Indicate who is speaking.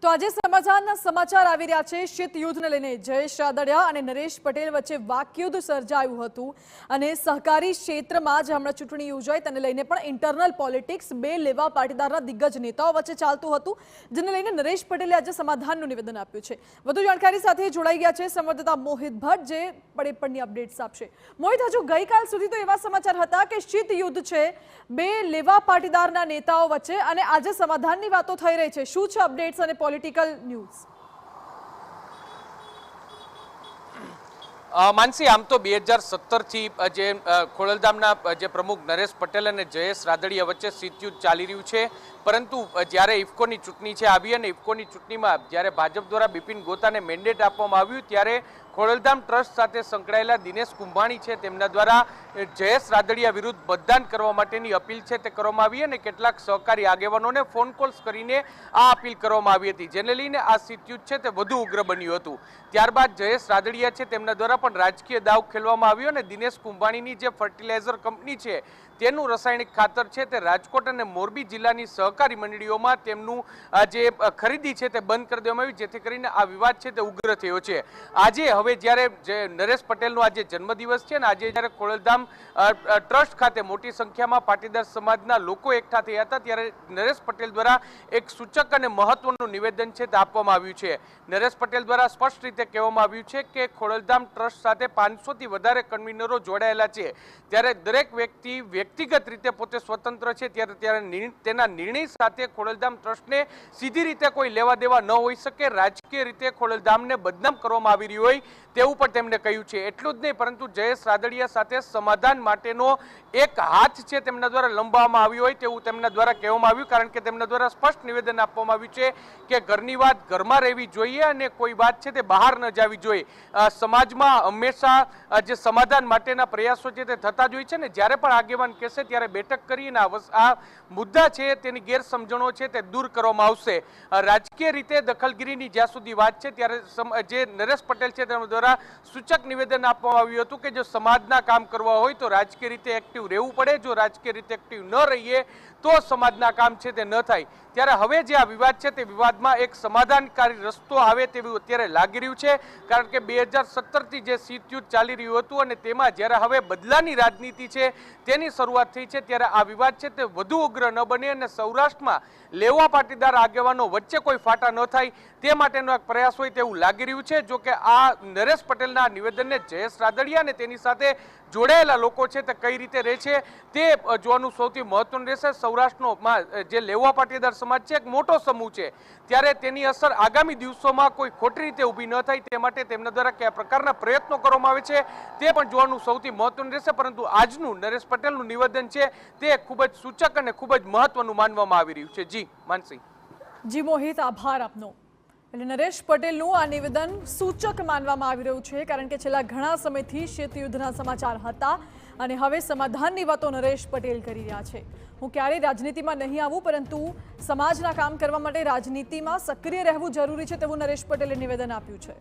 Speaker 1: તો આજે સમાચારના સમાચાર આવી રહ્યા છે શીત યુદ્ધને લઈને જયેશ રાદડિયા અને નરેશ પટેલ વચ્ચે વાકયુદ્ધ સર્જાયું હતું અને સહકારી ક્ષેત્રમાં જે હમણાં ચૂંટણી યોજાઈ તેને લઈને પણ ઇન્ટરનલ પોલિટિક્સ બે લેવા પાટીદારના દિગ્ગજ નેતાઓ વચ્ચે ચાલતું હતું, જેને લઈને નરેશ પટેલે આજે સમાધાનનું નિવેદન આપ્યું છે। વધુ જાણકારી સાથે જોડાઈ ગયા છે સંવાદદાતા મોહિત ભટ્ટ, જે પડેપણની અપડેટ્સ આપશે। મોહિત, હજુ ગઈકાલ સુધી તો એવા સમાચાર હતા કે શીત યુદ્ધ છે બે લેવા પાટીદારના નેતાઓ વચ્ચે અને આજે સમાધાનની વાતો થઈ રહી છે। શું છે અપડેટ્સ અને પોલિટિકલ ન્યૂઝ?
Speaker 2: માનસી, આમ તો 2017 થી જે ખોડલધામના જે પ્રમુખ નરેશ પટેલ અને જયેશ રાદડિયા વચ્ચે શીતયુદ્ધ ચાલી રહ્યું છે, પરંતુ જ્યારે ઇફકોની ચૂંટણી છે આવી અને ઇફકોની ચૂંટણીમાં જ્યારે ભાજપ દ્વારા બિપિન ગોતાને મેન્ડેટ આપવામાં આવ્યું ત્યારે ખોડલધામ ટ્રસ્ટ સાથે સંકળાયેલા દિનેશ કુંભાણી છે તેમના દ્વારા જયેશ રાદડિયા વિરુદ્ધ મતદાન કરવા માટેની અપીલ છે તે કરવામાં આવી અને કેટલાક સહકારી આગેવાનોને ફોન કોલ્સ કરીને આ અપીલ કરવામાં આવી હતી, જેને લઈને આ શીતયુદ્ધ છે તે વધુ ઉગ્ર બન્યું હતું। ત્યારબાદ જયેશ રાદડિયા છે તેમના દ્વારા પણ રાજકીય દાવ ખેલવામાં આવ્યો અને દિનેશ કુંભાણીની જે ફર્ટિલાઇઝર કંપની છે તેનું રાસાયણિક ખાતર છે તે રાજકોટ અને મોરબી જિલ્લાની સહકારી મંડળીઓમાં તેમનું જે ખરીદી છે તે બંધ કરી દેવામાં આવી, જેથી કરીને આ વિવાદ છે તે ઉગ્ર થયો છે। આજે હવે જ્યારે જે નરેશ પટેલનો આજે જન્મદિવસ છે ને આજે જ્યારે ખોડલધામ ટ્રસ્ટ ખાતે મોટી સંખ્યામાં પાટીદાર સમાજના લોકો એકઠા થયા હતા ત્યારે નરેશ પટેલ દ્વારા એક સૂચક અને મહત્વનું નિવેદન છે તે આપવામાં આવ્યું છે। નરેશ પટેલ દ્વારા સ્પષ્ટ રીતે કહેવામાં આવ્યું છે કે ખોડલધામ ટ્રસ્ટ સાથે 500 થી વધારે કન્વીનરો જોડાયેલા છે, ત્યારે દરેક વ્યક્તિ વ્યક્તિગત રીતે પોતે સ્વતંત્ર છે, ત્યારે તેના નિર્ણય સાથે ખોડલધામ ટ્રસ્ટને સીધી રીતે કોઈ લેવા દેવા ન હોઈ શકે, રાજકીય રીતે ખોડલધામને બદનામ કરવામાં આવી રહ્યું હોય તેવું પણ તેમણે કહ્યું છે। એટલું જ નહીં, પરંતુ જયેશ રાદડિયા સાથે સમાધાન માટેનો એક હાથ છે તેમના દ્વારા લંબાવવામાં આવ્યો હોય તેવું તેમના દ્વારા કહેવામાં આવ્યું, કારણ કે તેમના દ્વારા સ્પષ્ટ નિવેદન આપવામાં આવ્યું છે કે ઘરની વાત ઘરમાં રહેવી જોઈએ અને કોઈ વાત છે તે બહાર ન જવી જોઈએ। સમાજમાં હંમેશા જે સમાધાન માટેના પ્રયાસો છે તે થતા જ હોય છે ને, જ્યારે પણ આગેવાન કહેશે ત્યારે બેઠક કરીને આ મુદ્દા છે તેની ગેરસમજણો છે તે દૂર કરવામાં આવશે। રાજકીય રીતે દખલગીરીની જ્યાં સુધી વાત છે ત્યારે જે નરેશ પટેલ છે તેના દ્વારા સૂચક નિવેદન આપવામાં આવ્યું હતું કે જો સમાજના કામ કરવા હોય તો રાજકીય રીતે એક્ટિવ રહેવું પડે, જો રાજકીય રીતે એક્ટિવ ન રહીએ તો સમાજના કામ છે તે ન થાય। ત્યારે હવે જે આ વિવાદ છે તે વિવાદમાં એક સમાધાનકારી રસ્તો આવે તેવું અત્યારે લાગી રહ્યું છે, કારણ કે 2017 થી જે શીતયુદ્ધ ચાલી રહ્યું હતું અને તેમાં જ્યારે હવે બદલાની રાજનીતિ છે તેની શરૂઆત થઈ છે ત્યારે આ વિવાદ છે તે વધુ ઉગ્ર ન બને અને સૌરાષ્ટ્રમાં લેવા પાટીદાર આગેવાનો વચ્ચે કોઈ ફાટા ન થાય તે માટેનો એક પ્રયાસ હોય તેવું લાગી રહ્યું છે। જો કે આ નરેશ પટેલના નિવેદનને જયેશ રાદડિયા અને તેની સાથે જોડાયેલા લોકો છે તે કઈ રીતે રહે છે તે જોવાનું સૌથી મહત્વનું રહેશે। સૌરાષ્ટ્રનો જે લેવા પાટીદાર સમાજ છે એક મોટો સમૂહ છે, ત્યારે તેની અસર આગામી દિવસોમાં કોઈ ખોટી રીતે ઊભી ન થાય તે માટે તેમના દ્વારા કયા પ્રકારના પ્રયત્નો કરવામાં આવે છે તે પણ જોવાનું સૌથી મહત્વનું રહેશે, પરંતુ આજનું નરેશ પટેલનું નિવેદન છે તે ખૂબ જ સૂચક અને ખૂબ જ મહત્વનું માનવામાં આવી રહ્યું છે। જી માનસી।
Speaker 1: જી મોહિત, આભાર આપનો। એટલે નરેશ પટેલનું આ નિવેદન સૂચક માનવામાં આવી રહ્યું છે, કારણ કે છેલ્લા ઘણા સમયથી શીત યુદ્ધના સમાચાર હતા અને હવે સમાધાનની વાતો નરેશ પટેલ કરી રહ્યા છે। હું ક્યારેય રાજનીતિમાં નહીં આવું, પરંતુ સમાજના કામ કરવા માટે રાજનીતિમાં સક્રિય રહેવું જરૂરી છે તેવું નરેશ પટેલે નિવેદન આપ્યું છે।